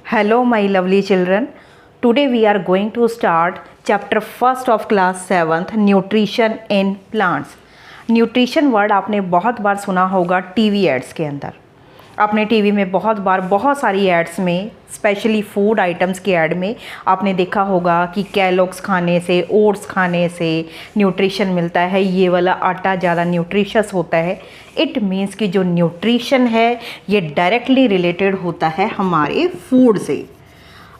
Hello my lovely children. Today we are going to start chapter first of class 7th nutrition in plants. Nutrition word आपने बहुत बार सुना होगा TV ads के अंदर। आपने TV में बहुत बार बहुत सारी एड्स में स्पेशली फूड आइटम्स के ऐड में आपने देखा होगा कि कैलोग्स खाने से, ओट्स खाने से न्यूट्रिशन मिलता है, ये वाला आटा ज़्यादा न्यूट्रिशस होता है। इट मीन्स कि जो न्यूट्रिशन है ये डायरेक्टली रिलेटेड होता है हमारे फूड से।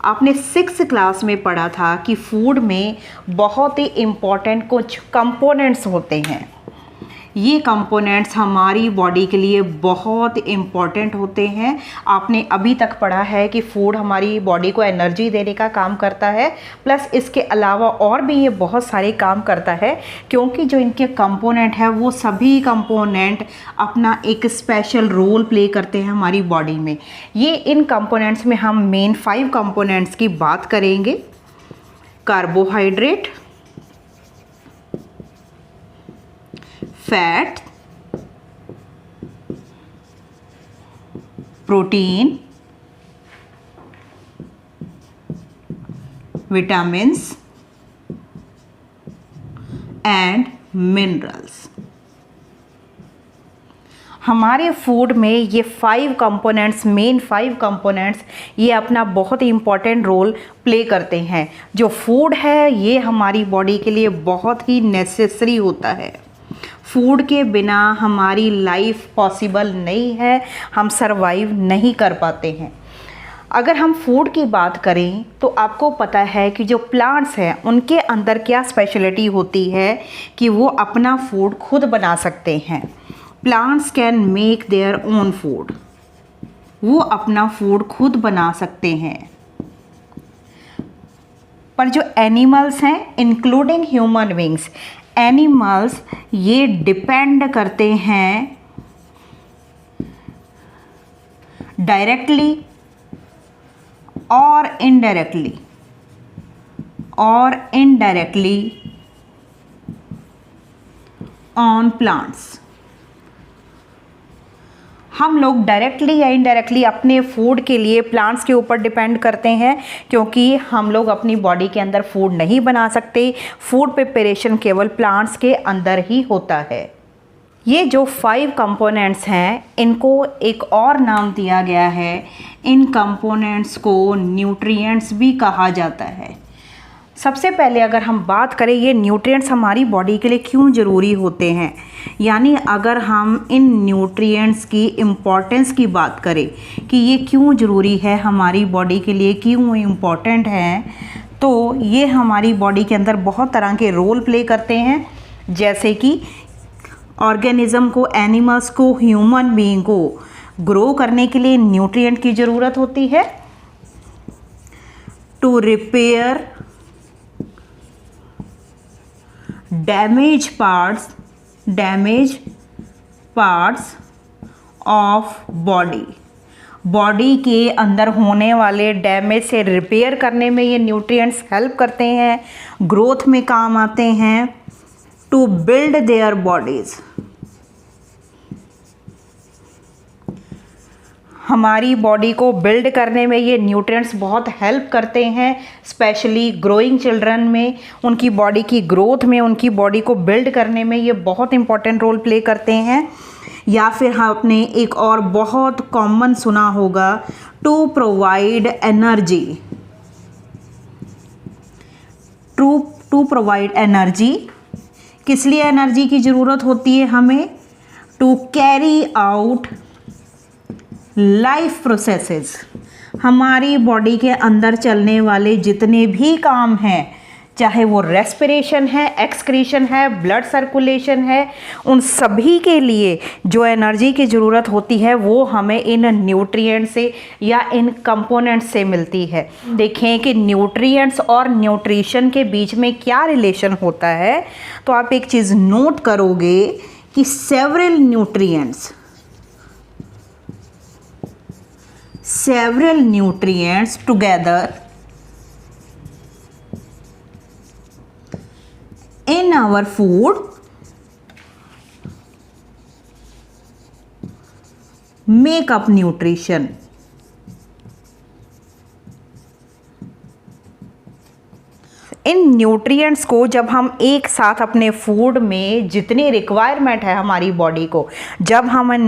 आपने 6th क्लास में पढ़ा था कि फूड में बहुत ही इम्पॉर्टेंट कुछ कंपोनेंट्स होते हैं। ये कंपोनेंट्स हमारी बॉडी के लिए बहुत इम्पॉर्टेंट होते हैं। आपने अभी तक पढ़ा है कि फूड हमारी बॉडी को एनर्जी देने का काम करता है, प्लस इसके अलावा और भी ये बहुत सारे काम करता है, क्योंकि जो इनके कंपोनेंट है वो सभी कंपोनेंट अपना एक स्पेशल रोल प्ले करते हैं हमारी बॉडी में। ये इन कंपोनेंट्स में हम मेन 5 कंपोनेंट्स की बात करेंगे। Carbohydrate, fat, protein, vitamins and minerals. हमारे फूड में ये 5 कंपोनेंट्स, मेन 5 कंपोनेंट्स, ये अपना बहुत ही इम्पॉर्टेंट रोल प्ले करते हैं। जो फूड है ये हमारी बॉडी के लिए बहुत ही नेसेसरी होता है। फूड के बिना हमारी लाइफ पॉसिबल नहीं है, हम सरवाइव नहीं कर पाते हैं। अगर हम फूड की बात करें तो आपको पता है कि जो प्लांट्स हैं उनके अंदर क्या स्पेशलिटी होती है कि वो अपना फूड खुद बना सकते हैं। Plants can make their own food, वो अपना फूड खुद बना सकते हैं। पर जो एनिमल्स हैं इंक्लूडिंग ह्यूमन बींग्स, एनिमल्स ये डिपेंड करते हैं डायरेक्टली और इनडायरेक्टली ऑन प्लांट्स। हम लोग डायरेक्टली या इनडायरेक्टली अपने फूड के लिए प्लांट्स के ऊपर डिपेंड करते हैं, क्योंकि हम लोग अपनी बॉडी के अंदर फूड नहीं बना सकते। फूड प्रिपरेशन केवल प्लांट्स के अंदर ही होता है। ये जो 5 कंपोनेंट्स हैं इनको एक और नाम दिया गया है। इन कंपोनेंट्स को न्यूट्रिएंट्स भी कहा जाता है। सबसे पहले अगर हम बात करें ये न्यूट्रिएंट्स हमारी बॉडी के लिए क्यों ज़रूरी होते हैं, यानी अगर हम इन न्यूट्रिएंट्स की इम्पॉर्टेंस की बात करें कि ये क्यों ज़रूरी है हमारी बॉडी के लिए, क्यों इम्पॉर्टेंट हैं, तो ये हमारी बॉडी के अंदर बहुत तरह के रोल प्ले करते हैं। जैसे कि ऑर्गेनिज़म को, एनिमल्स को, ह्यूमन बीइंग को ग्रो करने के लिए न्यूट्रिएंट की ज़रूरत होती है। To repair damage parts of body के अंदर होने वाले डैमेज से रिपेयर करने में ये न्यूट्रिएंट्स हेल्प करते हैं, ग्रोथ में काम आते हैं। टू बिल्ड देयर बॉडीज़, हमारी बॉडी को बिल्ड करने में ये न्यूट्रिएंट्स बहुत हेल्प करते हैं, स्पेशली ग्रोइंग चिल्ड्रन में, उनकी बॉडी की ग्रोथ में, उनकी बॉडी को बिल्ड करने में ये बहुत इंपॉर्टेंट रोल प्ले करते हैं। या फिर आपने एक और बहुत कॉमन सुना होगा, to provide energy. To provide energy, किस लिए एनर्जी की ज़रूरत होती है हमें? To carry out life processes. हमारी बॉडी के अंदर चलने वाले जितने भी काम हैं, चाहे वो रेस्पिरेशन है, एक्सक्रीशन है, ब्लड सर्कुलेशन है, उन सभी के लिए जो एनर्जी की ज़रूरत होती है वो हमें इन न्यूट्रिएंट्स से या इन कंपोनेंट्स से मिलती है। देखें कि न्यूट्रिएंट्स और न्यूट्रिशन के बीच में क्या रिलेशन होता है, तो आप एक चीज़ नोट करोगे कि several nutrients together in our food make up nutrition. In nutrients को जब हम एक साथ अपने फूड में जितनी रिक्वायरमेंट है हमारी बॉडी को, जब हम इन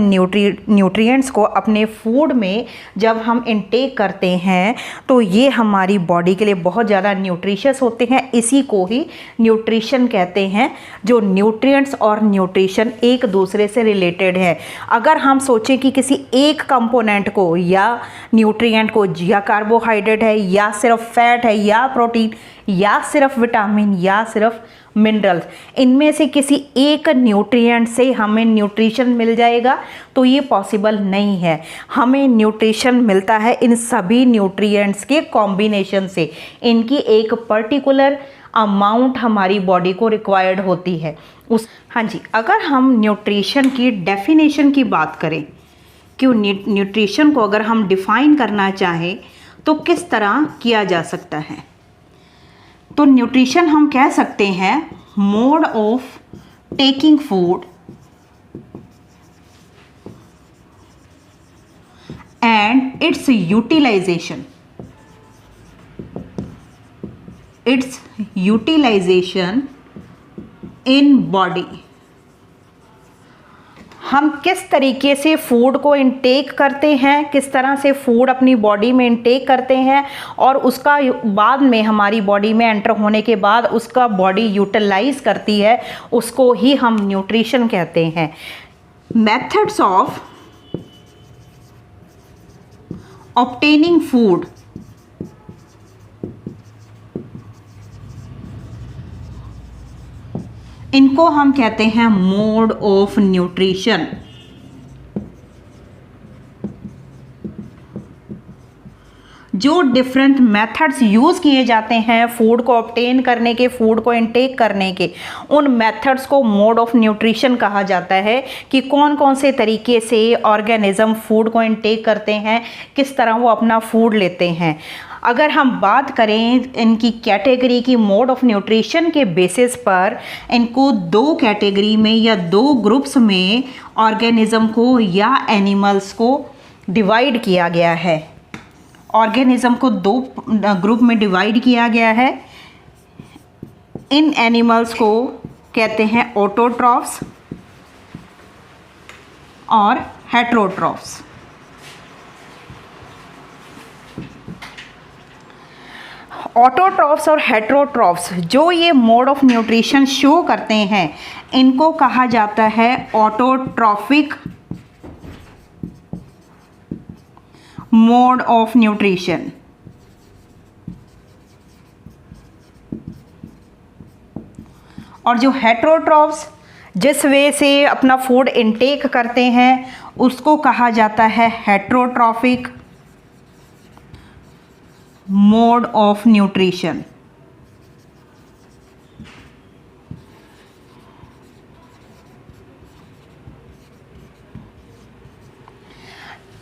न्यूट्रिएंट्स को अपने फूड में जब हम इनटेक करते हैं तो ये हमारी बॉडी के लिए बहुत ज़्यादा न्यूट्रिशियस होते हैं। इसी को ही न्यूट्रिशन कहते हैं, जो न्यूट्रिएंट्स और न्यूट्रिशन एक दूसरे से रिलेटेड है। अगर हम सोचें कि किसी एक कंपोनेंट को या न्यूट्रिएंट को या कार्बोहाइड्रेट है या सिर्फ फैट है या प्रोटीन या सिर्फ विटामिन या सिर्फ मिनरल्स, इनमें से किसी एक न्यूट्रिएंट से हमें न्यूट्रिशन मिल जाएगा तो ये पॉसिबल नहीं है। हमें न्यूट्रिशन मिलता है इन सभी न्यूट्रिएंट्स के कॉम्बिनेशन से। इनकी एक पर्टिकुलर अमाउंट हमारी बॉडी को रिक्वायर्ड होती है हाँ जी, अगर हम न्यूट्रिशन की डेफिनेशन की बात करें, क्यों न्यूट्रिशन को अगर हम डिफ़ाइन करना चाहें तो किस तरह किया जा सकता है, तो न्यूट्रिशन हम कह सकते हैं mode of taking food and its utilisation in body. हम किस तरीके से फूड को इनटेक करते हैं, किस तरह से फूड अपनी बॉडी में इनटेक करते हैं और उसका बाद में हमारी बॉडी में एंटर होने के बाद उसका बॉडी यूटिलाइज करती है, उसको ही हम न्यूट्रिशन कहते हैं। मेथड्स ऑफ ऑब्टेनिंग फूड, इनको हम कहते हैं मोड ऑफ न्यूट्रिशन। जो डिफरेंट मेथड्स यूज़ किए जाते हैं फूड को ऑब्टेन करने के, फूड को इनटेक करने के, उन मेथड्स को मोड ऑफ न्यूट्रिशन कहा जाता है कि कौन कौन से तरीके से ऑर्गेनिज्म फूड को इनटेक करते हैं, किस तरह वो अपना फूड लेते हैं। अगर हम बात करें इनकी कैटेगरी की मोड ऑफ न्यूट्रिशन के बेसिस पर, इनको दो कैटेगरी में या दो ग्रुप्स में ऑर्गेनिज्म को या एनिमल्स को डिवाइड किया गया है। ऑर्गेनिज्म को दो ग्रुप में डिवाइड किया गया है। इन एनिमल्स को कहते हैं ऑटोट्रॉफ्स और हेटेरोट्रॉफ्स। ऑटोट्रॉफ्स और हेटेरोट्रॉफ्स जो ये मोड ऑफ न्यूट्रिशन शो करते हैं, इनको कहा जाता है ऑटोट्रॉफिक मोड ऑफ न्यूट्रिशन। और जो हेटेरोट्रॉफ्स जिस वे से अपना फूड इनटेक करते हैं उसको कहा जाता है हेटेरोट्रॉफिक मोड ऑफ न्यूट्रिशन।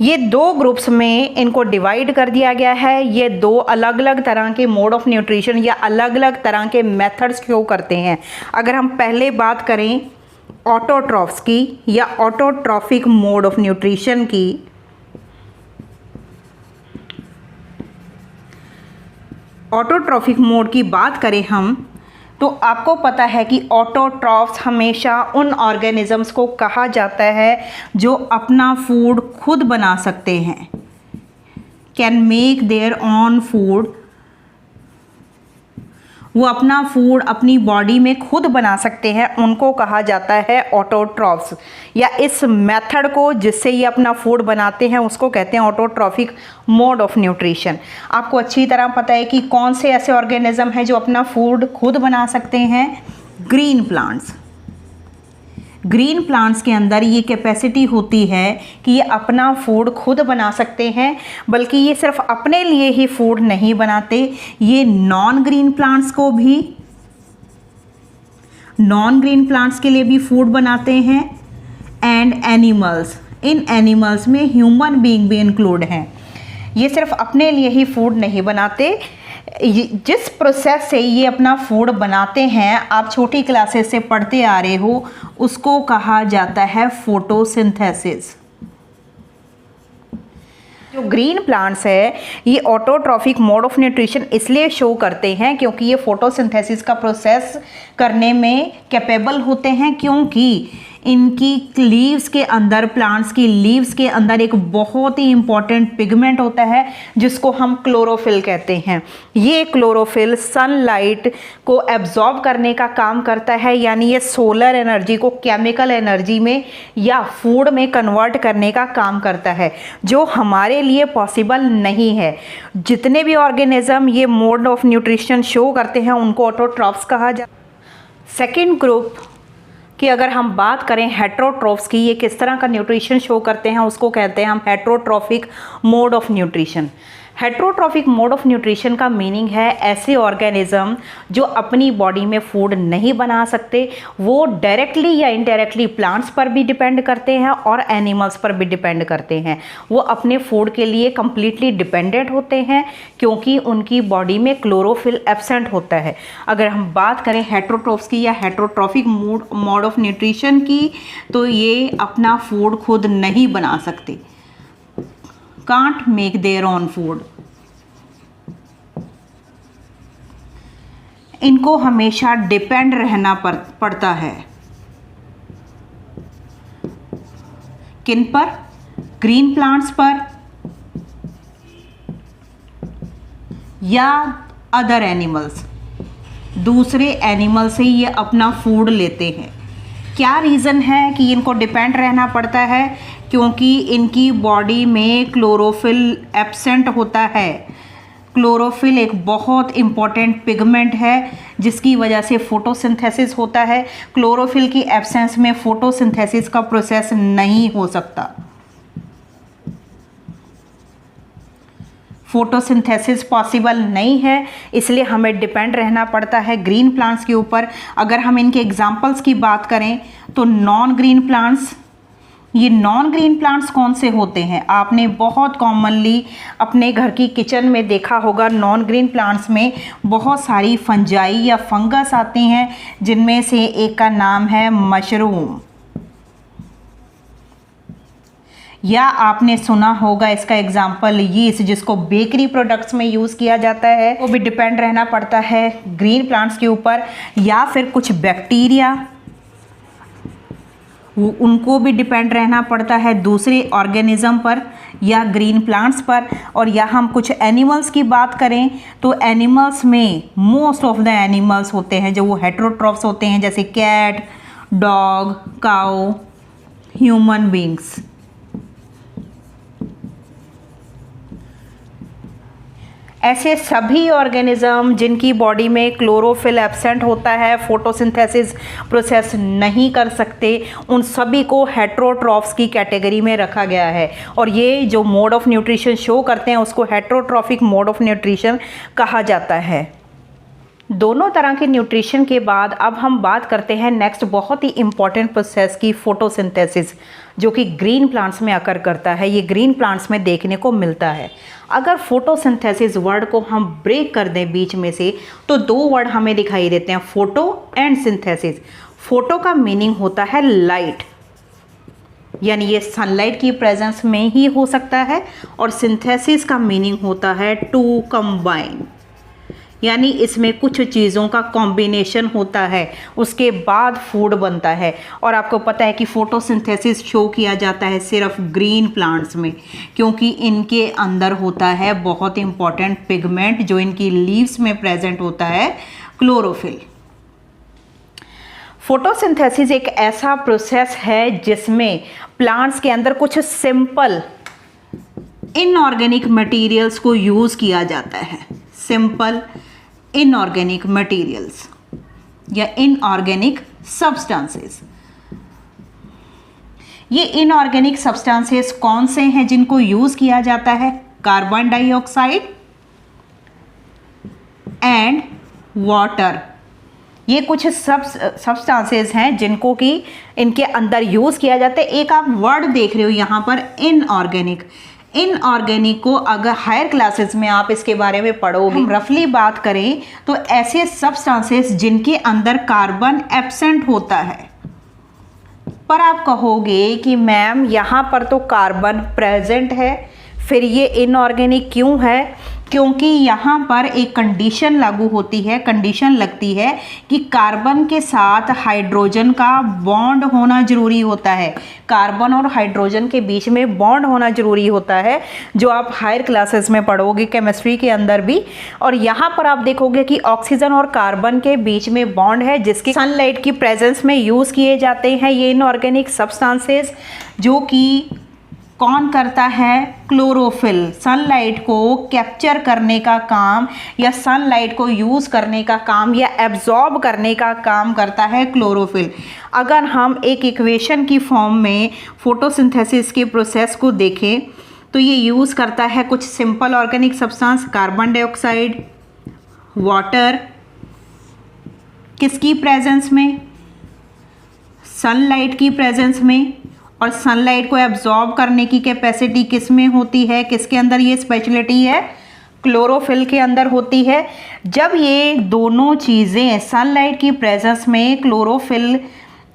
ये दो ग्रुप्स में इनको डिवाइड कर दिया गया है। ये दो अलग अलग तरह के मोड ऑफ न्यूट्रिशन या अलग अलग तरह के मेथड्स शो करते हैं। अगर हम पहले बात करें ऑटोट्रॉफ्स की या ऑटोट्रॉफिक मोड ऑफ न्यूट्रिशन की, ऑटोट्रॉफिक मोड की बात करें हम, तो आपको पता है कि ऑटोट्रॉफ्स हमेशा उन ऑर्गेनिजम्स को कहा जाता है जो अपना फूड खुद बना सकते हैं, can make their own food. वो अपना फूड अपनी बॉडी में खुद बना सकते हैं, उनको कहा जाता है ऑटोट्रॉफ्स। या इस मेथड को जिससे ये अपना फूड बनाते हैं उसको कहते हैं ऑटोट्रॉफिक मोड ऑफ न्यूट्रिशन। आपको अच्छी तरह पता है कि कौन से ऐसे ऑर्गेनिज्म हैं जो अपना फूड खुद बना सकते हैं। Green plants. ग्रीन प्लांट्स के अंदर ये कैपेसिटी होती है कि ये अपना फूड खुद बना सकते हैं, बल्कि ये सिर्फ अपने लिए ही फूड नहीं बनाते, ये नॉन ग्रीन प्लांट्स के लिए भी फूड बनाते हैं। एंड एनिमल्स, इन एनिमल्स में ह्यूमन बीइंग भी इंक्लूड हैं। ये सिर्फ अपने लिए ही फूड नहीं बनाते, जिस प्रोसेस से ये अपना फूड बनाते हैं, आप छोटी क्लासेस से पढ़ते आ रहे हो, उसको कहा जाता है फोटोसिंथेसिस। जो ग्रीन प्लांट्स है ये ऑटोट्रॉफिक मोड ऑफ न्यूट्रिशन इसलिए शो करते हैं क्योंकि ये फोटोसिंथेसिस का प्रोसेस करने में कैपेबल होते हैं, क्योंकि इनकी लीव्स के अंदर, प्लांट्स की लीव्स के अंदर एक बहुत ही इंपॉर्टेंट पिगमेंट होता है जिसको हम क्लोरोफिल कहते हैं। ये क्लोरोफिल सनलाइट को एब्जॉर्ब करने का काम करता है, यानी ये सोलर एनर्जी को केमिकल एनर्जी में या फूड में कन्वर्ट करने का काम करता है, जो हमारे लिए पॉसिबल नहीं है। जितने भी ऑर्गेनिज्म ये मोड ऑफ न्यूट्रिशन शो करते हैं उनको ऑटोट्रॉफ्स कहा जाता है। सेकेंड ग्रुप कि अगर हम बात करें हेट्रोट्रॉफ्स की, ये किस तरह का न्यूट्रिशन शो करते हैं, उसको कहते हैं हम heterotrophic mode of nutrition. Heterotrophic mode of nutrition का मीनिंग है ऐसे ऑर्गेनिज्म जो अपनी बॉडी में फूड नहीं बना सकते, वो डायरेक्टली या इनडायरेक्टली प्लांट्स पर भी डिपेंड करते हैं और एनिमल्स पर भी डिपेंड करते हैं। वो अपने फूड के लिए कंप्लीटली डिपेंडेंट होते हैं क्योंकि उनकी बॉडी में क्लोरोफिल एब्सेंट होता है। अगर हम बात करें हेट्रोट्रॉफ्स की या हेट्रोट्रॉफिक मोड ऑफ न्यूट्रिशन की, तो ये अपना फूड खुद नहीं बना सकते, can't make their own food। इनको हमेशा डिपेंड रहना पड़ता है किन पर? ग्रीन प्लांट्स पर या अदर एनिमल्स, दूसरे एनिमल से ये अपना फूड लेते हैं। क्या रीज़न है कि इनको डिपेंड रहना पड़ता है? क्योंकि इनकी बॉडी में क्लोरोफिल एब्सेंट होता है। क्लोरोफिल एक बहुत इम्पॉर्टेंट पिगमेंट है जिसकी वजह से फोटोसिंथेसिस होता है। क्लोरोफिल की एब्सेंस में फोटोसिंथेसिस का प्रोसेस नहीं हो सकता। फोटोसिंथेसिस पॉसिबल नहीं है, इसलिए हमें डिपेंड रहना पड़ता है ग्रीन प्लांट्स के ऊपर। अगर हम इनके एग्जांपल्स की बात करें तो नॉन ग्रीन प्लांट्स, ये नॉन ग्रीन प्लांट्स कौन से होते हैं? आपने बहुत कॉमनली अपने घर की किचन में देखा होगा, नॉन ग्रीन प्लांट्स में बहुत सारी फंजाई या फंगस आती हैं, जिनमें से एक का नाम है मशरूम, या आपने सुना होगा इसका एग्जाम्पल यीस्ट, जिसको बेकरी प्रोडक्ट्स में यूज़ किया जाता है। वो भी डिपेंड रहना पड़ता है ग्रीन प्लांट्स के ऊपर। या फिर कुछ बैक्टीरिया, उनको भी डिपेंड रहना पड़ता है दूसरे ऑर्गेनिज्म पर या ग्रीन प्लांट्स पर। और या हम कुछ एनिमल्स की बात करें तो एनिमल्स में मोस्ट ऑफ द एनिमल्स होते हैं जो वो हेट्रोट्रॉफ्स होते हैं, जैसे कैट, डॉग, काऊ, ह्यूमन बींग्स। ऐसे सभी ऑर्गेनिज्म जिनकी बॉडी में क्लोरोफिल एब्सेंट होता है, फोटोसिंथेसिस प्रोसेस नहीं कर सकते, उन सभी को हेट्रोट्रॉफ्स की कैटेगरी में रखा गया है। और ये जो मोड ऑफ न्यूट्रिशन शो करते हैं उसको हेट्रोट्रॉफिक मोड ऑफ न्यूट्रिशन कहा जाता है। दोनों तरह के न्यूट्रिशन के बाद अब हम बात करते हैं नेक्स्ट बहुत ही इंपॉर्टेंट प्रोसेस की, फोटोसिंथेसिस, जो कि ग्रीन प्लांट्स में अकर करता है। ये ग्रीन प्लांट्स में देखने को मिलता है। अगर फोटोसिंथेसिस वर्ड को हम ब्रेक कर दें बीच में से तो दो वर्ड हमें दिखाई देते हैं, फोटो एंड सिंथेसिस। फोटो का मीनिंग होता है लाइट, यानी ये सनलाइट की प्रेजेंस में ही हो सकता है। और सिंथेसिस का मीनिंग होता है टू कंबाइन, यानी इसमें कुछ चीज़ों का कॉम्बिनेशन होता है, उसके बाद फूड बनता है। और आपको पता है कि फोटोसिंथेसिस शो किया जाता है सिर्फ ग्रीन प्लांट्स में, क्योंकि इनके अंदर होता है बहुत इंपॉर्टेंट पिगमेंट जो इनकी लीव्स में प्रेजेंट होता है, क्लोरोफिल। फोटोसिंथेसिस एक ऐसा प्रोसेस है जिसमें प्लांट्स के अंदर कुछ सिंपल इनऑर्गेनिक मटेरियल्स को यूज़ किया जाता है। सिंपल इनऑर्गेनिक मटेरियल्स या इनऑर्गेनिक सब्सटेंसेस। ये इनऑर्गेनिक सब्सटेंसेस कौन से हैं जिनको यूज़ किया जाता है? Carbon dioxide and water. ये कुछ सब्सटेंसेस हैं जिनको कि इनके अंदर यूज़ किया जाता है। एक आप वर्ड देख रहे हो यहाँ पर, इनऑर्गेनिक। इनऑर्गेनिक को अगर हायर क्लासेस में आप इसके बारे में पढ़ोगे, रफली बात करें तो ऐसे सब्सटेंसेस जिनके अंदर कार्बन एब्सेंट होता है। पर आप कहोगे कि मैम यहाँ पर तो कार्बन प्रेजेंट है, फिर ये इनऑर्गेनिक क्यों है? क्योंकि यहाँ पर एक कंडीशन लागू होती है, कंडीशन लगती है कि कार्बन के साथ हाइड्रोजन का बॉन्ड होना ज़रूरी होता है। कार्बन और हाइड्रोजन के बीच में बॉन्ड होना ज़रूरी होता है, जो आप हायर क्लासेस में पढ़ोगे केमिस्ट्री के अंदर भी। और यहाँ पर आप देखोगे कि ऑक्सीजन और कार्बन के बीच में बॉन्ड है, जिसके सनलाइट की प्रेजेंस में यूज़ किए जाते हैं ये इनऑर्गेनिक सब्सटेंसेस, जो कि कौन करता है? क्लोरोफिल। सनलाइट को कैप्चर करने का काम या सनलाइट को यूज़ करने का काम या एब्जॉर्ब करने का काम करता है क्लोरोफिल। अगर हम एक इक्वेशन की फॉर्म में फोटोसिंथेसिस के प्रोसेस को देखें तो ये यूज़ करता है कुछ simple organic substance, carbon dioxide, water, किसकी प्रेजेंस में? सनलाइट की प्रेजेंस में। और सनलाइट को एब्जॉर्ब करने की कैपेसिटी किस में होती है? किसके अंदर ये स्पेशलिटी है? क्लोरोफिल के अंदर होती है। जब ये दोनों चीज़ें सनलाइट की प्रेजेंस में क्लोरोफिल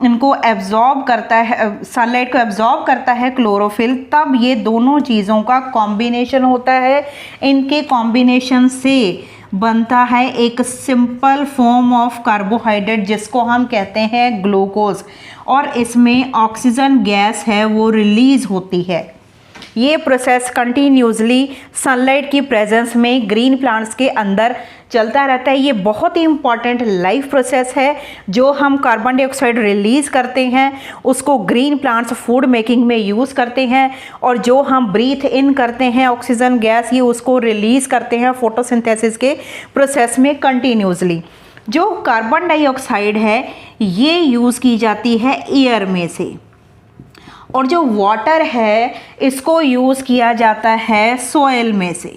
इनको एब्जॉर्ब करता है, सनलाइट को एब्जॉर्ब करता है क्लोरोफिल, तब ये दोनों चीज़ों का कॉम्बिनेशन होता है। इनके कॉम्बिनेशन से बनता है एक सिंपल फॉर्म ऑफ कार्बोहाइड्रेट, जिसको हम कहते हैं ग्लूकोज, और इसमें ऑक्सीजन गैस है वो रिलीज होती है। ये प्रोसेस कंटिन्यूसली सनलाइट की प्रेजेंस में ग्रीन प्लांट्स के अंदर चलता रहता है। ये बहुत ही इम्पॉर्टेंट लाइफ प्रोसेस है। जो हम कार्बन डाइऑक्साइड रिलीज़ करते हैं उसको ग्रीन प्लांट्स फूड मेकिंग में यूज़ करते हैं, और जो हम ब्रीथ इन करते हैं ऑक्सीजन गैस, ये उसको रिलीज़ करते हैं फोटोसिंथेसिस के प्रोसेस में कंटिन्यूसली। जो कार्बन डाइऑक्साइड है ये यूज़ की जाती है एयर में से, और जो वाटर है इसको यूज़ किया जाता है सॉइल में से।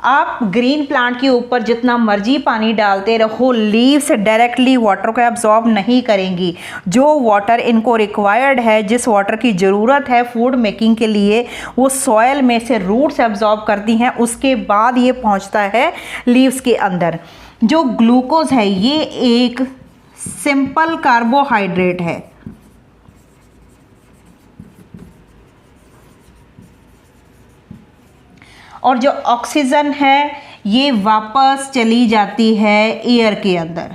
आप ग्रीन प्लांट के ऊपर जितना मर्जी पानी डालते रहो, लीव्स डायरेक्टली वाटर को एब्जॉर्ब नहीं करेंगी। जो वाटर इनको रिक्वायर्ड है, जिस वाटर की ज़रूरत है फूड मेकिंग के लिए, वो सॉइल में से रूट्स एब्जॉर्ब करती हैं, उसके बाद ये पहुंचता है लीव्स के अंदर। जो ग्लूकोज है ये एक सिंपल कार्बोहाइड्रेट है, और जो ऑक्सीजन है ये वापस चली जाती है एयर के अंदर।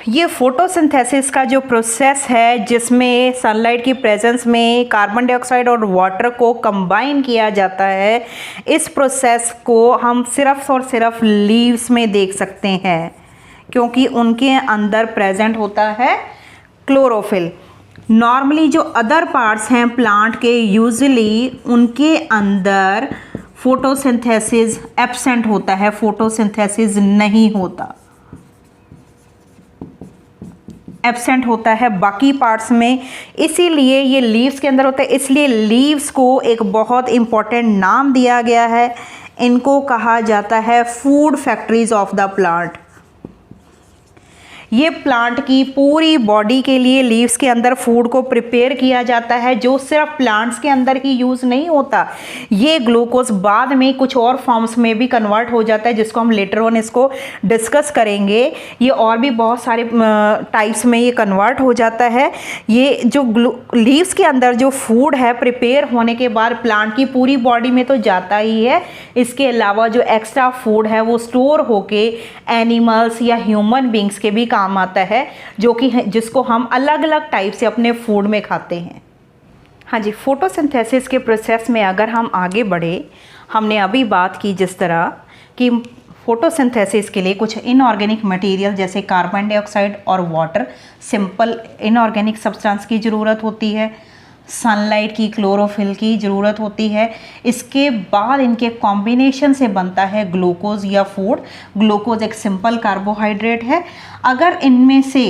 ये फोटोसिंथेसिस का जो प्रोसेस है, जिसमें सनलाइट की प्रेजेंस में कार्बन डाइऑक्साइड और वाटर को कंबाइन किया जाता है, इस प्रोसेस को हम सिर्फ और सिर्फ लीव्स में देख सकते हैं, क्योंकि उनके अंदर प्रेजेंट होता है क्लोरोफिल। नॉर्मली जो अदर पार्ट्स हैं प्लांट के, यूजुअली उनके अंदर फोटोसिंथेसिस एब्सेंट होता है, फोटोसिंथेसिस नहीं होता, एब्सेंट होता है बाकी पार्ट्स में। इसीलिए ये लीव्स के अंदर होता है, इसलिए लीव्स को एक बहुत इम्पॉर्टेंट नाम दिया गया है। इनको कहा जाता है food factories of the plant. ये प्लांट की पूरी बॉडी के लिए लीव्स के अंदर फूड को प्रिपेयर किया जाता है, जो सिर्फ प्लांट्स के अंदर ही यूज़ नहीं होता। ये ग्लूकोज बाद में कुछ और फॉर्म्स में भी कन्वर्ट हो जाता है, जिसको हम लेटर ऑन इसको डिस्कस करेंगे। ये और भी बहुत सारे टाइप्स में ये कन्वर्ट हो जाता है। ये जो लीव्स के अंदर जो फूड है प्रिपेयर होने के बाद प्लांट की पूरी बॉडी में तो जाता ही है, इसके अलावा जो एक्स्ट्रा फूड है वो स्टोर होके एनिमल्स या ह्यूमन बींग्स के भी काम आता है, जो कि जिसको हम अलग अलग टाइप से अपने फूड में खाते हैं। हाँ जी, फोटोसिंथेसिस के प्रोसेस में अगर हम आगे बढ़े, हमने अभी बात की जिस तरह कि फोटोसिंथेसिस के लिए कुछ इनऑर्गेनिक मटेरियल जैसे कार्बन डाइऑक्साइड और वाटर, सिंपल इनऑर्गेनिक सब्सटेंस की ज़रूरत होती है, सनलाइट की, क्लोरोफिल की ज़रूरत होती है। इसके बाद इनके कॉम्बिनेशन से बनता है ग्लूकोज या फूड। ग्लूकोज एक सिंपल कार्बोहाइड्रेट है। अगर इनमें से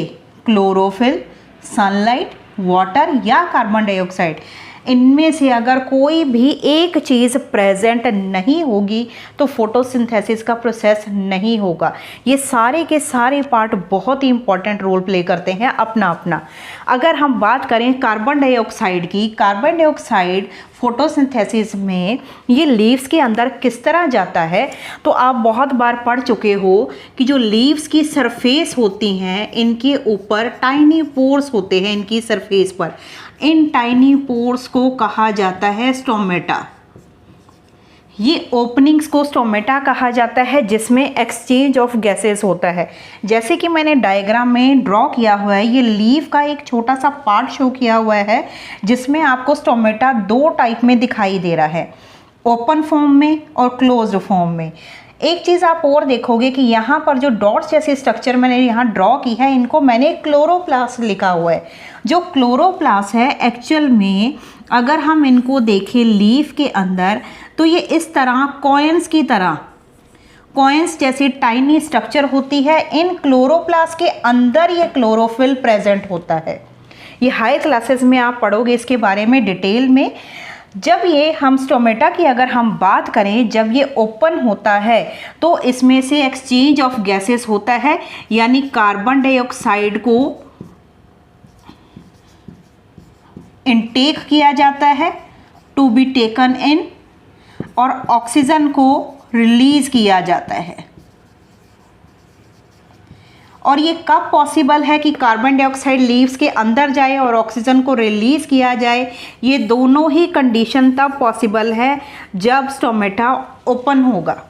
क्लोरोफिल, सनलाइट, वाटर या कार्बन डाइऑक्साइड, इनमें से अगर कोई भी एक चीज़ प्रेजेंट नहीं होगी तो फोटोसिंथेसिस का प्रोसेस नहीं होगा। ये सारे के सारे पार्ट बहुत ही इंपॉर्टेंट रोल प्ले करते हैं अपना अपना। अगर हम बात करें कार्बन डाइऑक्साइड की, कार्बन डाइऑक्साइड फोटोसिंथेसिस में ये लीव्स के अंदर किस तरह जाता है, तो आप बहुत बार पढ़ चुके हो कि जो लीव्स की सरफेस होती हैं इनके ऊपर टाइनी पोर्स होते हैं इनकी सरफेस पर। इन टाइनी पोर्स को कहा जाता है स्टोमेटा। ये ओपनिंग्स को स्टोमेटा कहा जाता है जिसमें एक्सचेंज ऑफ गैसेस होता है। जैसे कि मैंने डायग्राम में ड्रॉ किया हुआ है, ये लीव का एक छोटा सा पार्ट शो किया हुआ है जिसमें आपको स्टोमेटा दो टाइप में दिखाई दे रहा है, ओपन फॉर्म में और क्लोज्ड फॉर्म में। एक चीज़ आप और देखोगे कि यहाँ पर जो डॉट्स जैसे स्ट्रक्चर मैंने यहाँ ड्रॉ की है, इनको मैंने क्लोरोप्लास्ट लिखा हुआ है। जो क्लोरोप्लास्ट है एक्चुअल में अगर हम इनको देखें लीफ के अंदर, तो ये इस तरह कॉइन्स की तरह, कॉइन्स जैसी टाइनी स्ट्रक्चर होती है। इन क्लोरोप्लास्ट के अंदर ये क्लोरोफिल प्रेजेंट होता है। ये हाई क्लासेस में आप पढ़ोगे इसके बारे में डिटेल में। जब ये हम स्टोमेटा की अगर हम बात करें, जब ये ओपन होता है तो इसमें से एक्सचेंज ऑफ गैसेस होता है, यानी कार्बन डाइऑक्साइड को इनटेक किया जाता है टू बी टेकन इन, और ऑक्सीजन को रिलीज किया जाता है। और ये कब पॉसिबल है कि कार्बन डाइऑक्साइड लीव्स के अंदर जाए और ऑक्सीजन को रिलीज किया जाए? ये दोनों ही कंडीशन तब पॉसिबल है जब स्टोमेटा ओपन होगा।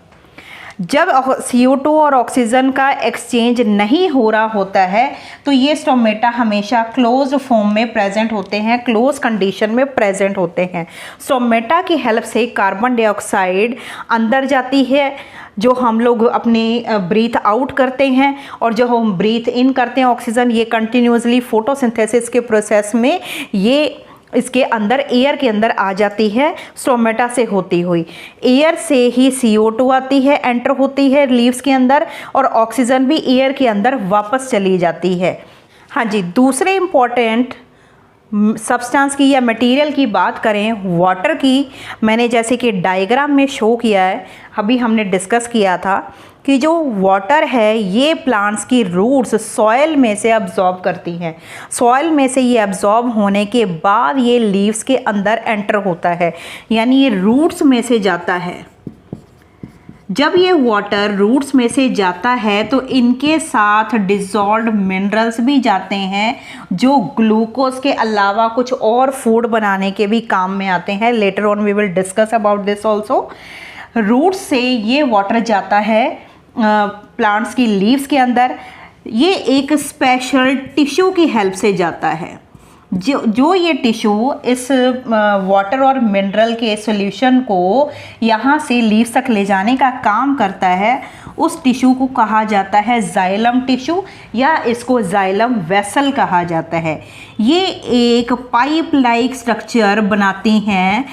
जब CO2 और ऑक्सीजन का एक्सचेंज नहीं हो रहा होता है तो ये स्टोमेटा हमेशा क्लोज्ड फॉर्म में प्रेजेंट होते हैं, क्लोज कंडीशन में प्रेजेंट होते हैं। स्टोमेटा की हेल्प से कार्बन डाइऑक्साइड अंदर जाती है, जो हम लोग अपनी ब्रीथ आउट करते हैं, और जो हम ब्रीथ इन करते हैं ऑक्सीजन, ये कंटिन्यूसली फोटोसिंथेसिस के प्रोसेस में ये इसके अंदर एयर के अंदर आ जाती है स्टोमेटा से होती हुई। एयर से ही CO2 आती है, एंटर होती है लीव्स के अंदर, और ऑक्सीजन भी एयर के अंदर वापस चली जाती है। हाँ जी, दूसरे इम्पॉर्टेंट सब्सटेंस की या मटेरियल की बात करें वाटर की, मैंने जैसे कि डायग्राम में शो किया है, अभी हमने डिस्कस किया था कि जो वाटर है ये प्लांट्स की रूट्स सॉइल में से अब्जॉर्ब करती हैं। सॉइल में से ये अब्जॉर्ब होने के बाद ये लीव्स के अंदर एंटर होता है, यानी ये रूट्स में से जाता है। जब ये वाटर रूट्स में से जाता है तो इनके साथ डिसॉल्व्ड मिनरल्स भी जाते हैं, जो ग्लूकोज के अलावा कुछ और फूड बनाने के भी काम में आते हैं। Later on we will discuss about this also. Roots से ये वाटर जाता है प्लांट्स की लीव्स के अंदर। ये एक स्पेशल टिश्यू की हेल्प से जाता है, जो ये टिश्यू इस वाटर और मिनरल के सॉल्यूशन को यहाँ से लीव्स तक ले जाने का काम करता है। उस टिश्यू को कहा जाता है जाइलम टिश्यू, या इसको जाइलम वेसल कहा जाता है। ये एक पाइप लाइक स्ट्रक्चर बनाती हैं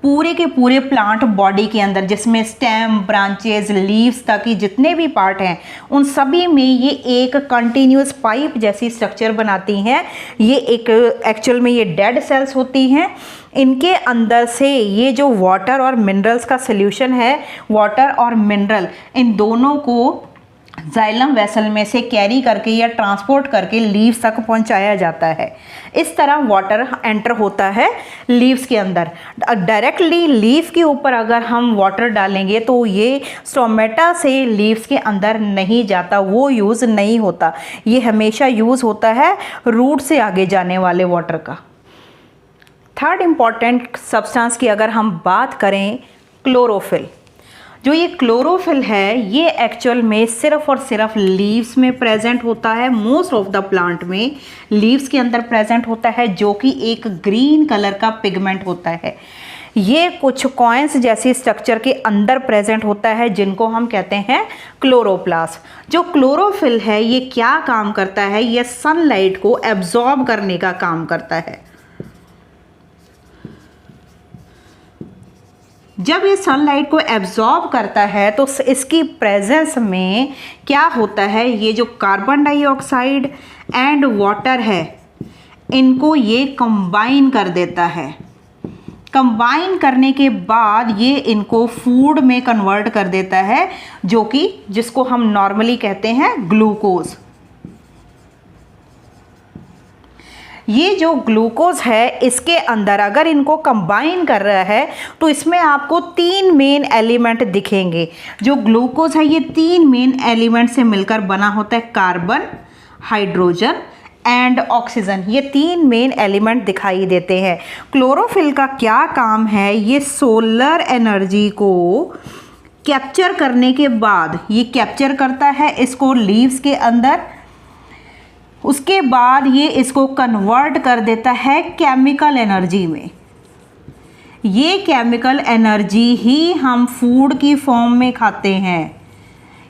पूरे के पूरे प्लांट बॉडी के अंदर, जिसमें स्टेम, ब्रांचेस, लीव्स तक की जितने भी पार्ट हैं उन सभी में ये एक कंटिन्यूस पाइप जैसी स्ट्रक्चर बनाती हैं। ये एक एक्चुअल में ये डेड सेल्स होती हैं। इनके अंदर से ये जो वाटर और मिनरल्स का सॉल्यूशन है, वाटर और मिनरल इन दोनों को जाइलम वेसल में से कैरी करके या ट्रांसपोर्ट करके लीव्स तक पहुंचाया जाता है। इस तरह वाटर एंटर होता है लीव्स के अंदर। डायरेक्टली लीफ के ऊपर अगर हम वाटर डालेंगे तो ये स्टोमेटा से लीव्स के अंदर नहीं जाता, वो यूज़ नहीं होता। ये हमेशा यूज़ होता है रूट से आगे जाने वाले वाटर का। थर्ड इम्पॉर्टेंट सब्सटेंस की अगर हम बात करें, क्लोरोफिल। जो ये क्लोरोफिल है ये एक्चुअल में सिर्फ और सिर्फ लीव्स में प्रेजेंट होता है। मोस्ट ऑफ द प्लांट में लीव्स के अंदर प्रेजेंट होता है, जो कि एक ग्रीन कलर का पिगमेंट होता है। ये कुछ कॉइन्स जैसी स्ट्रक्चर के अंदर प्रेजेंट होता है, जिनको हम कहते हैं क्लोरोप्लास्ट। जो क्लोरोफिल है ये क्या काम करता है? ये सनलाइट को एब्जॉर्ब करने का काम करता है। जब ये सनलाइट को एब्जॉर्ब करता है तो इसकी प्रेजेंस में क्या होता है, ये जो कार्बन डाइऑक्साइड एंड वाटर है इनको ये कंबाइन कर देता है। कंबाइन करने के बाद ये इनको फूड में कन्वर्ट कर देता है, जो कि जिसको हम नॉर्मली कहते हैं ग्लूकोज। ये जो ग्लूकोज है इसके अंदर अगर इनको कंबाइन कर रहा है तो इसमें आपको 3 मेन एलिमेंट दिखेंगे। जो ग्लूकोज है ये 3 मेन एलिमेंट से मिलकर बना होता है, कार्बन, हाइड्रोजन एंड ऑक्सीजन। ये 3 मेन एलिमेंट दिखाई देते हैं। क्लोरोफिल का क्या काम है, ये सोलर एनर्जी को कैप्चर करने के बाद ये कैप्चर करता है इसको लीव्स के अंदर, उसके बाद ये इसको कन्वर्ट कर देता है केमिकल एनर्जी में। ये केमिकल एनर्जी ही हम फूड की फॉर्म में खाते हैं।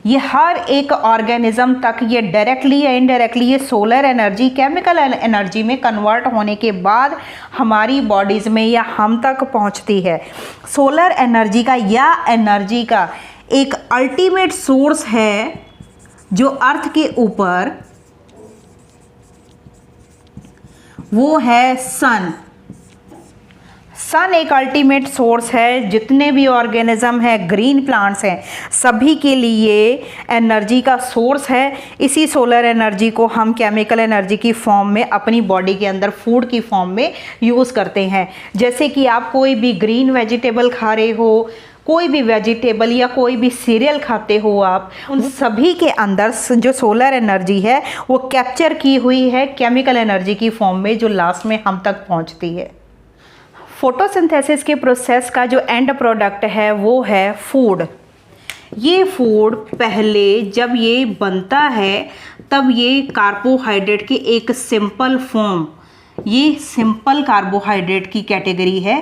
ये हर एक ऑर्गेनिज्म तक ये डायरेक्टली या इनडायरेक्टली ये सोलर एनर्जी केमिकल एनर्जी में कन्वर्ट होने के बाद हमारी बॉडीज़ में या हम तक पहुंचती है। सोलर एनर्जी का या एनर्जी का एक अल्टीमेट सोर्स है जो अर्थ के ऊपर, वो है सन। सन एक अल्टीमेट सोर्स है। जितने भी ऑर्गेनिज्म हैं, ग्रीन प्लांट्स हैं, सभी के लिए एनर्जी का सोर्स है। इसी सोलर एनर्जी को हम केमिकल एनर्जी की फॉर्म में अपनी बॉडी के अंदर फूड की फॉर्म में यूज़ करते हैं। जैसे कि आप कोई भी ग्रीन वेजिटेबल खा रहे हो, कोई भी वेजिटेबल या कोई भी सीरियल खाते हो आप, उन सभी के अंदर जो सोलर एनर्जी है वो कैप्चर की हुई है केमिकल एनर्जी की फॉर्म में, जो लास्ट में हम तक पहुंचती है। फोटोसिंथेसिस के प्रोसेस का जो एंड प्रोडक्ट है वो है फूड। ये फूड पहले जब ये बनता है तब ये कार्बोहाइड्रेट की एक सिंपल फॉर्म, ये सिंपल कार्बोहाइड्रेट की कैटेगरी है।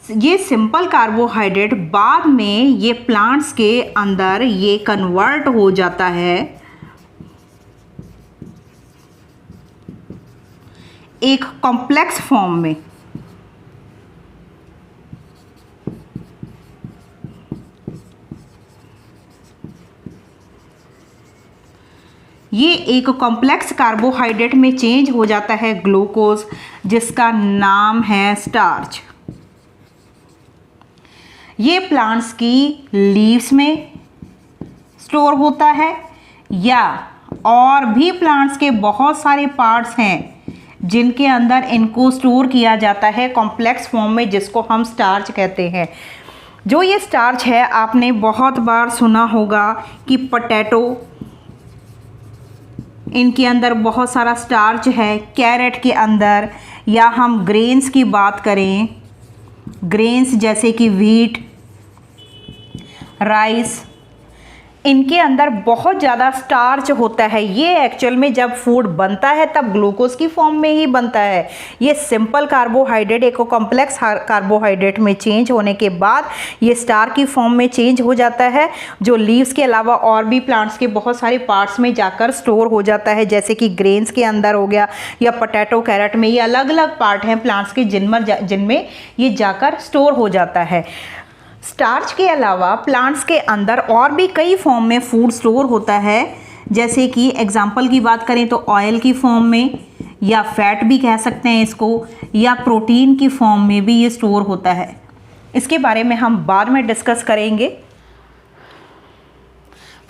ये सिंपल कार्बोहाइड्रेट बाद में ये प्लांट्स के अंदर ये कन्वर्ट हो जाता है एक कॉम्प्लेक्स फॉर्म में। ये एक कॉम्प्लेक्स कार्बोहाइड्रेट में चेंज हो जाता है ग्लूकोज, जिसका नाम है स्टार्च। ये प्लांट्स की लीव्स में स्टोर होता है, या और भी प्लांट्स के बहुत सारे पार्ट्स हैं जिनके अंदर इनको स्टोर किया जाता है कॉम्प्लेक्स फॉर्म में, जिसको हम स्टार्च कहते हैं। जो ये स्टार्च है आपने बहुत बार सुना होगा कि पोटैटो, इनके अंदर बहुत सारा स्टार्च है। कैरेट के अंदर, या हम ग्रेन्स की बात करें, ग्रेन्स जैसे कि व्हीट, राइस, इनके अंदर बहुत ज़्यादा स्टार्च होता है। ये एक्चुअल में जब फूड बनता है तब ग्लूकोज की फॉर्म में ही बनता है। ये सिंपल कार्बोहाइड्रेट एक कॉम्प्लेक्स कार्बोहाइड्रेट में चेंज होने के बाद ये स्टार की फॉर्म में चेंज हो जाता है, जो लीव्स के अलावा और भी प्लांट्स के बहुत सारे पार्ट्स में जाकर स्टोर हो जाता है, जैसे कि ग्रेन्स के अंदर हो गया, या पोटैटो, कैरेट में। ये अलग अलग पार्ट हैं प्लांट्स के जिनमें ये जाकर स्टोर हो जाता है। स्टार्च के अलावा प्लांट्स के अंदर और भी कई फॉर्म में फूड स्टोर होता है, जैसे कि एग्जांपल की बात करें तो ऑयल की फॉर्म में, या फैट भी कह सकते हैं इसको, या प्रोटीन की फॉर्म में भी ये स्टोर होता है। इसके बारे में हम बाद में डिस्कस करेंगे।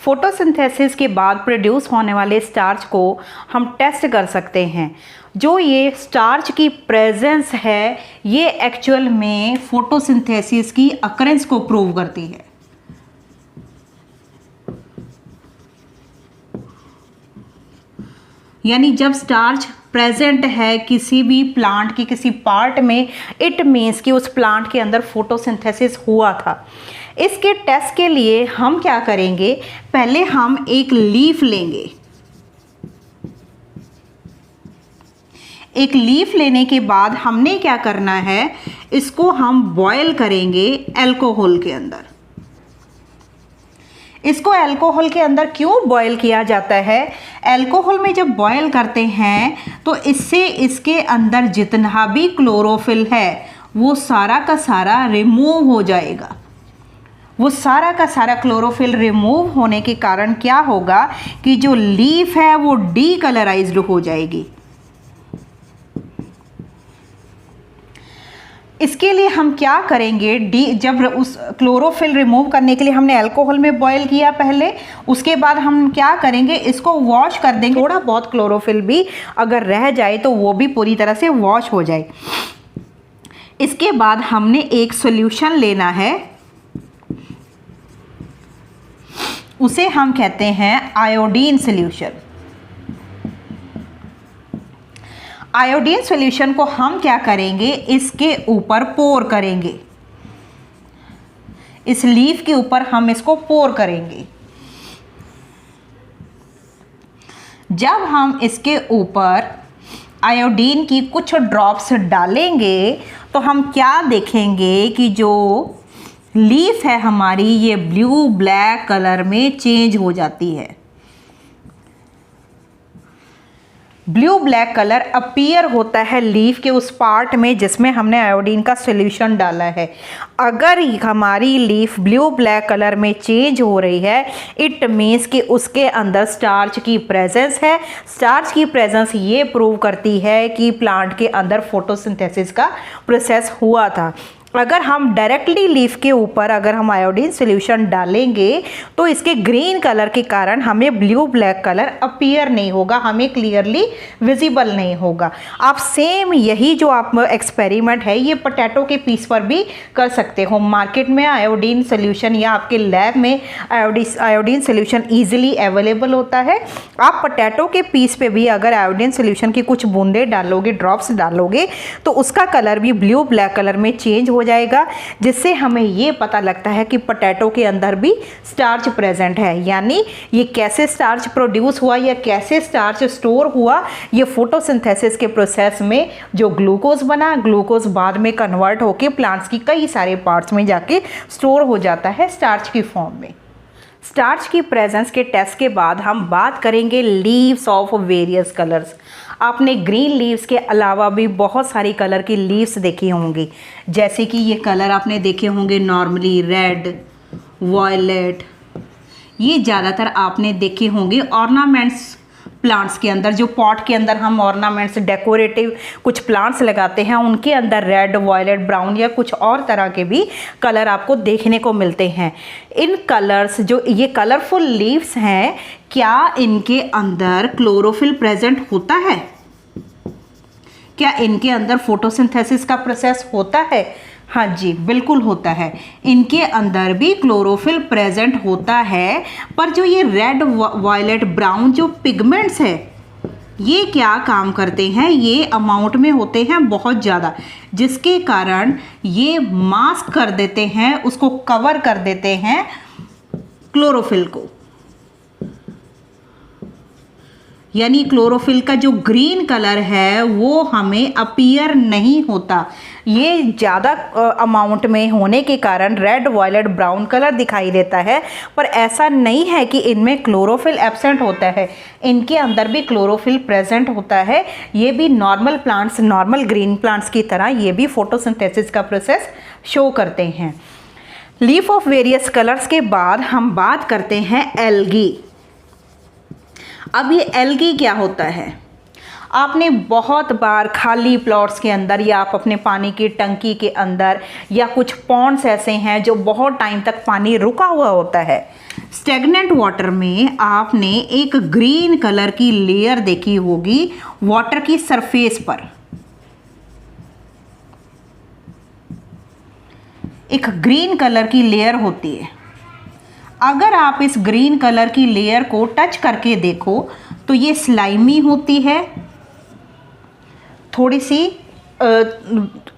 फोटोसिंथेसिस के बाद प्रोड्यूस होने वाले स्टार्च को हम टेस्ट कर सकते हैं। जो ये स्टार्च की प्रेजेंस है ये एक्चुअल में फोटोसिंथेसिस की अकरेंस को प्रूव करती है। यानी जब स्टार्च प्रेजेंट है किसी भी प्लांट की किसी पार्ट में, इट मीन्स कि उस प्लांट के अंदर फोटोसिंथेसिस हुआ था। इसके टेस्ट के लिए हम क्या करेंगे, पहले हम एक लीफ लेंगे। एक लीफ लेने के बाद हमने क्या करना है, इसको हम बॉयल करेंगे अल्कोहल के अंदर। इसको अल्कोहल के अंदर क्यों बॉयल किया जाता है? अल्कोहल में जब बॉयल करते हैं तो इससे इसके अंदर जितना भी क्लोरोफिल है वो सारा का सारा रिमूव हो जाएगा। वो सारा का सारा क्लोरोफिल रिमूव होने के कारण क्या होगा कि जो लीफ है वो डीकलराइज्ड हो जाएगी। इसके लिए हम क्या करेंगे, जब उस क्लोरोफिल रिमूव करने के लिए हमने अल्कोहल में बॉयल किया पहले, उसके बाद हम क्या करेंगे, इसको वॉश कर देंगे। थोड़ा बहुत क्लोरोफिल भी अगर रह जाए तो वो भी पूरी तरह से वॉश हो जाए। इसके बाद हमने एक सॉल्यूशन लेना है, उसे हम कहते हैं आयोडीन सॉल्यूशन। आयोडीन सॉल्यूशन को हम क्या करेंगे, इसके ऊपर पोर करेंगे, इस लीफ के ऊपर हम इसको पोर करेंगे। जब हम इसके ऊपर आयोडीन की कुछ ड्रॉप्स डालेंगे तो हम क्या देखेंगे कि जो लीफ है हमारी, ये ब्लू ब्लैक कलर में चेंज हो जाती है। ब्लू ब्लैक कलर अपीयर होता है लीफ के उस पार्ट में जिसमें हमने आयोडीन का सॉल्यूशन डाला है। अगर हमारी लीफ ब्लू ब्लैक कलर में चेंज हो रही है, इट मीन्स कि उसके अंदर स्टार्च की प्रेजेंस है। स्टार्च की प्रेजेंस ये प्रूव करती है कि प्लांट के अंदर फोटोसिंथेसिस का प्रोसेस हुआ था। अगर हम डायरेक्टली लीफ के ऊपर अगर हम आयोडीन सॉल्यूशन डालेंगे तो इसके ग्रीन कलर के कारण हमें ब्लू ब्लैक कलर अपीयर नहीं होगा, हमें क्लियरली विजिबल नहीं होगा। आप सेम यही जो आप एक्सपेरिमेंट है ये पोटैटो के पीस पर भी कर सकते हो। मार्केट में आयोडीन सॉल्यूशन या आपके लैब में आयोडीन सॉल्यूशन ईजिली अवेलेबल होता है। आप पोटैटो के पीस पे भी अगर आयोडीन सॉल्यूशन की कुछ बूंदे डालोगे, ड्रॉप्स डालोगे, तो उसका कलर भी ब्लू ब्लैक कलर में चेंज हो जाएगा, जिससे हमें ये पता लगता है कि पोटैटो के अंदर भी स्टार्च प्रेजेंट है। यानी ये कैसे स्टार्च प्रोड्यूस हुआ या कैसे स्टार्च स्टोर हुआ, ये फोटोसिंथेसिस के प्रोसेस में जो ग्लूकोज बना, ग्लूकोज बाद में कन्वर्ट होके प्लांट्स की कई सारे पार्ट्स में जाके स्टोर हो जाता है स्टार्च की फॉर्म में। स्टार्च की प्रेजेंस के टेस्ट के बाद हम बात करेंगे लीव्स ऑफ वेरियस कलर्स। आपने ग्रीन लीव्स के अलावा भी बहुत सारी कलर की लीव्स देखी होंगी, जैसे कि ये कलर आपने देखे होंगे नॉर्मली रेड, वॉयलेट, ये ज़्यादातर आपने देखे होंगे ऑर्नामेंट्स प्लांट्स के अंदर। जो पॉट के अंदर हम ऑर्नामेंट्स डेकोरेटिव कुछ प्लांट्स लगाते हैं उनके अंदर रेड, वॉयलेट, ब्राउन या कुछ और तरह के भी कलर आपको देखने को मिलते हैं। इन कलर्स, जो ये कलरफुल लीव्स हैं, क्या इनके अंदर क्लोरोफिल प्रेजेंट होता है? क्या इनके अंदर फोटोसिंथेसिस का प्रोसेस होता है? हाँ जी, बिल्कुल होता है। इनके अंदर भी क्लोरोफिल प्रेजेंट होता है, पर जो ये रेड, वायलेट, ब्राउन जो पिगमेंट्स है, ये क्या काम करते हैं, ये अमाउंट में होते हैं बहुत ज़्यादा, जिसके कारण ये मास्क कर देते हैं, उसको कवर कर देते हैं क्लोरोफिल को। यानी क्लोरोफिल का जो ग्रीन कलर है वो हमें अपीयर नहीं होता। ये ज़्यादा अमाउंट में होने के कारण रेड, वायलेट, ब्राउन कलर दिखाई देता है, पर ऐसा नहीं है कि इनमें क्लोरोफिल एब्सेंट होता है। इनके अंदर भी क्लोरोफिल प्रेजेंट होता है। ये भी normal plants, normal green plants की तरह ये भी फोटोसिंथेसिस का प्रोसेस शो करते हैं। लीफ ऑफ वेरियस कलर्स के बाद हम बात करते हैं एल्गी। अब ये एल्गी क्या होता है? आपने बहुत बार खाली प्लॉट्स के अंदर या आप अपने पानी की टंकी के अंदर या कुछ पॉन्ड्स ऐसे हैं जो बहुत टाइम तक पानी रुका हुआ होता है, स्टेगनेंट वाटर में आपने एक ग्रीन कलर की लेयर देखी होगी वाटर की सरफेस पर। एक ग्रीन कलर की लेयर होती है। अगर आप इस ग्रीन कलर की लेयर को टच करके देखो तो ये स्लाइमी होती है, थोड़ी सी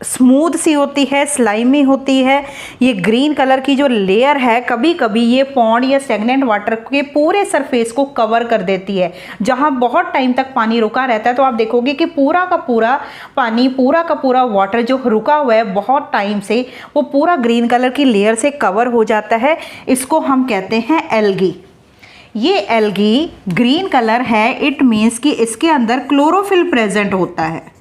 स्मूथ सी होती है, स्लाइमी होती है। ये ग्रीन कलर की जो लेयर है कभी कभी ये पॉन्ड या स्टेगनेंट वाटर के पूरे सरफेस को कवर कर देती है। जहाँ बहुत टाइम तक पानी रुका रहता है तो आप देखोगे कि पूरा का पूरा पानी, पूरा का पूरा वाटर जो रुका हुआ है बहुत टाइम से, वो पूरा ग्रीन कलर की लेयर से कवर हो जाता है। इसको हम कहते हैं एल्गी। ये एल्गी ग्रीन कलर है, इट मीन्स कि इसके अंदर क्लोरोफिल प्रेजेंट होता है।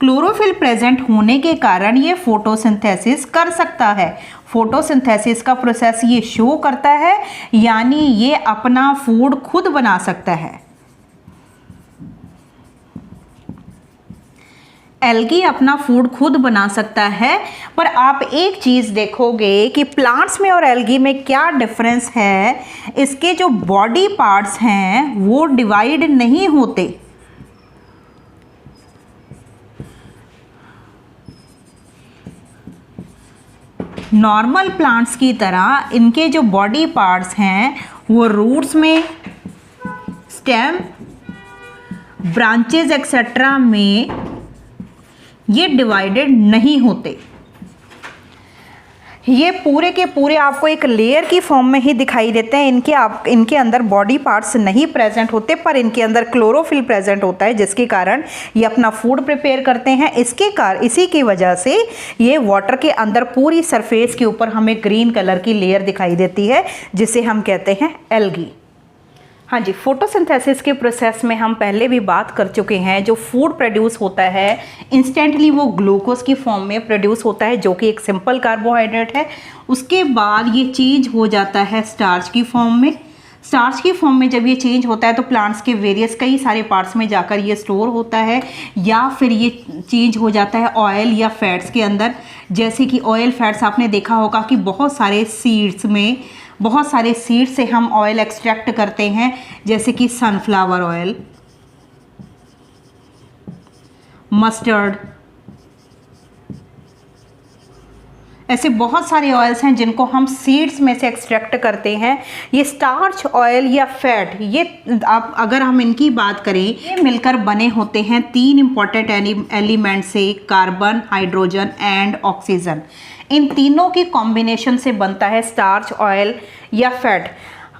क्लोरोफिल प्रेजेंट होने के कारण ये फोटोसिंथेसिस कर सकता है। फोटोसिंथेसिस का प्रोसेस ये शो करता है, यानी ये अपना फूड खुद बना सकता है। एल्गी अपना फूड खुद बना सकता है, पर आप एक चीज़ देखोगे कि प्लांट्स में और एल्गी में क्या डिफरेंस है, इसके जो बॉडी पार्ट्स हैं वो डिवाइड नहीं होते। नॉर्मल प्लांट्स की तरह इनके जो बॉडी पार्ट्स हैं वो रूट्स में, स्टेम, ब्रांचेस एक्सेट्रा में ये डिवाइडेड नहीं होते। ये पूरे के पूरे आपको एक लेयर की फॉर्म में ही दिखाई देते हैं। इनके अंदर बॉडी पार्ट्स नहीं प्रेजेंट होते, पर इनके अंदर क्लोरोफिल प्रेजेंट होता है, जिसके कारण ये अपना फूड प्रिपेयर करते हैं। इसी की वजह से ये वाटर के अंदर पूरी सरफेस के ऊपर हमें ग्रीन कलर की लेयर दिखाई देती है, जिसे हम कहते हैं एल्गी। हाँ जी, फोटोसिंथेसिस के प्रोसेस में हम पहले भी बात कर चुके हैं। जो फूड प्रोड्यूस होता है इंस्टेंटली वो ग्लूकोज की फॉर्म में प्रोड्यूस होता है, जो कि एक सिंपल कार्बोहाइड्रेट है। उसके बाद ये चेंज हो जाता है स्टार्च की फॉर्म में। स्टार्च की फॉर्म में जब ये चेंज होता है तो प्लांट्स के वेरियस कई सारे पार्ट्स में जाकर ये स्टोर होता है, या फिर ये चेंज हो जाता है ऑयल या फैट्स के अंदर। जैसे कि ऑयल फैट्स आपने देखा होगा कि बहुत सारे सीड्स से हम ऑयल एक्सट्रैक्ट करते हैं, जैसे कि सनफ्लावर ऑयल, मस्टर्ड, ऐसे बहुत सारे ऑयल्स हैं जिनको हम सीड्स में से एक्सट्रैक्ट करते हैं। ये स्टार्च, ऑयल या फैट, ये आप अगर हम इनकी बात करें, ये मिलकर बने होते हैं 3 इंपॉर्टेंट एलिमेंट से, कार्बन, हाइड्रोजन एंड ऑक्सीजन। इन तीनों की कॉम्बिनेशन से बनता है स्टार्च, ऑयल या फैट।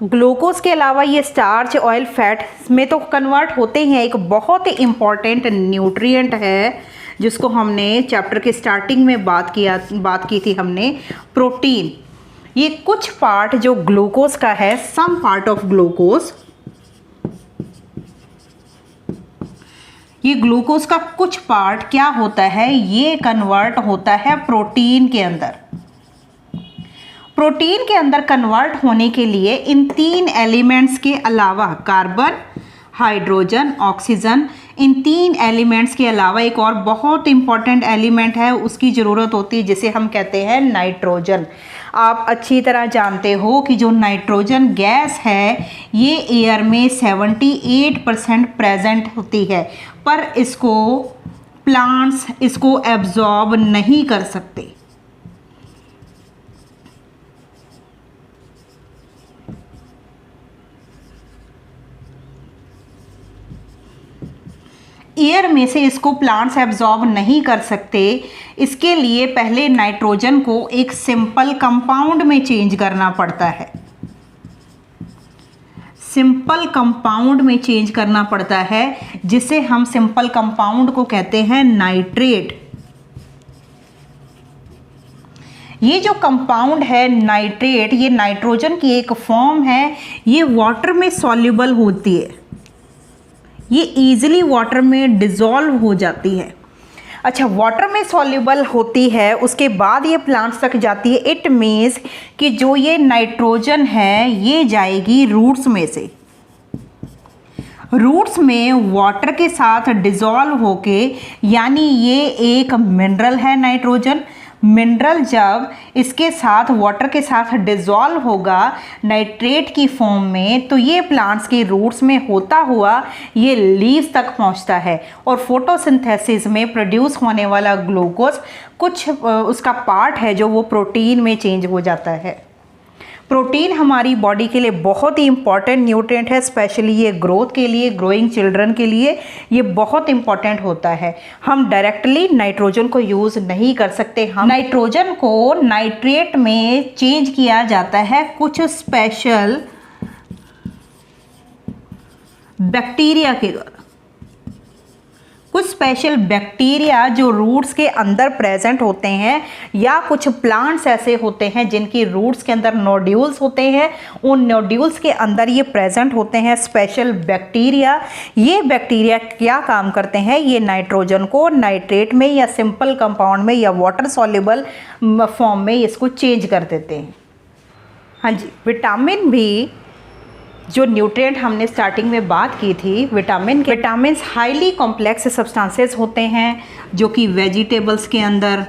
ग्लूकोज के अलावा ये स्टार्च, ऑयल, फैट में तो कन्वर्ट होते हैं। एक बहुत ही इम्पॉर्टेंट न्यूट्रिएंट है जिसको हमने चैप्टर के स्टार्टिंग में बात की थी हमने, प्रोटीन। ये कुछ पार्ट जो ग्लूकोज का है, सम पार्ट ऑफ ग्लूकोज, ये ग्लूकोज का कुछ पार्ट क्या होता है, ये कन्वर्ट होता है प्रोटीन के अंदर। प्रोटीन के अंदर कन्वर्ट होने के लिए इन 3 एलिमेंट्स के अलावा, कार्बन, हाइड्रोजन, ऑक्सीजन, इन 3 एलिमेंट्स के अलावा एक और बहुत इंपॉर्टेंट एलिमेंट है, उसकी ज़रूरत होती है, जिसे हम कहते हैं नाइट्रोजन। आप अच्छी तरह जानते हो कि जो नाइट्रोजन गैस है ये एयर में 78% प्रेजेंट होती है, पर प्लांट्स इसको एब्जॉर्ब नहीं कर सकते। एयर में से इसको प्लांट्स एब्जॉर्ब नहीं कर सकते। इसके लिए पहले नाइट्रोजन को एक सिंपल कंपाउंड में चेंज करना पड़ता है। सिंपल कंपाउंड में चेंज करना पड़ता है, जिसे हम सिंपल कंपाउंड को कहते हैं नाइट्रेट। ये जो कंपाउंड है नाइट्रेट, ये नाइट्रोजन की एक फॉर्म है। ये वाटर में सॉल्युबल होती है, ये इजीली वाटर में डिज़ोल्व हो जाती है। अच्छा, वाटर में सॉल्युबल होती है, उसके बाद ये प्लांट्स तक जाती है। इट मीन्स कि जो ये नाइट्रोजन है ये जाएगी रूट्स में से। रूट्स में वाटर के साथ डिज़ोल्व होके, यानी ये एक मिनरल है नाइट्रोजन। मिनरल जब इसके साथ वाटर के साथ डिज़ोल्व होगा नाइट्रेट की फॉर्म में, तो ये प्लांट्स के रूट्स में होता हुआ ये लीव्स तक पहुंचता है। और फोटोसिंथेसिस में प्रोड्यूस होने वाला ग्लूकोज कुछ उसका पार्ट है जो वो प्रोटीन में चेंज हो जाता है। प्रोटीन हमारी बॉडी के लिए बहुत ही इंपॉर्टेंट न्यूट्रिएंट है, स्पेशली ये ग्रोथ के लिए, ग्रोइंग चिल्ड्रन के लिए ये बहुत इंपॉर्टेंट होता है। हम डायरेक्टली नाइट्रोजन को यूज़ नहीं कर सकते। हम नाइट्रोजन को नाइट्रेट में चेंज किया जाता है कुछ स्पेशल बैक्टीरिया के द्वारा। कुछ स्पेशल बैक्टीरिया जो रूट्स के अंदर प्रेजेंट होते हैं, या कुछ प्लांट्स ऐसे होते हैं जिनकी रूट्स के अंदर नोड्यूल्स होते हैं, उन नोड्यूल्स के अंदर ये प्रेजेंट होते हैं स्पेशल बैक्टीरिया। ये बैक्टीरिया क्या काम करते हैं, ये नाइट्रोजन को नाइट्रेट में या सिंपल कंपाउंड में या वाटर सॉल्युबल फॉर्म में इसको चेंज कर देते हैं। हाँ जी, विटामिन बी जो न्यूट्रिएंट हमने स्टार्टिंग में बात की थी विटामिन के, विटामिन्स हाईली कॉम्प्लेक्स सब्सटेंसेस होते हैं जो कि वेजिटेबल्स के अंदर,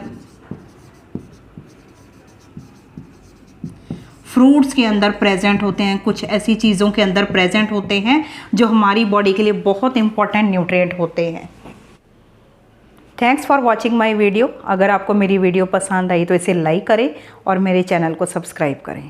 फ्रूट्स के अंदर प्रेजेंट होते हैं, कुछ ऐसी चीज़ों के अंदर प्रेजेंट होते हैं जो हमारी बॉडी के लिए बहुत इंपॉर्टेंट न्यूट्रिएंट होते हैं। Thanks for watching my video. अगर आपको मेरी वीडियो पसंद आई तो इसे लाइक करें और मेरे चैनल को सब्सक्राइब करें।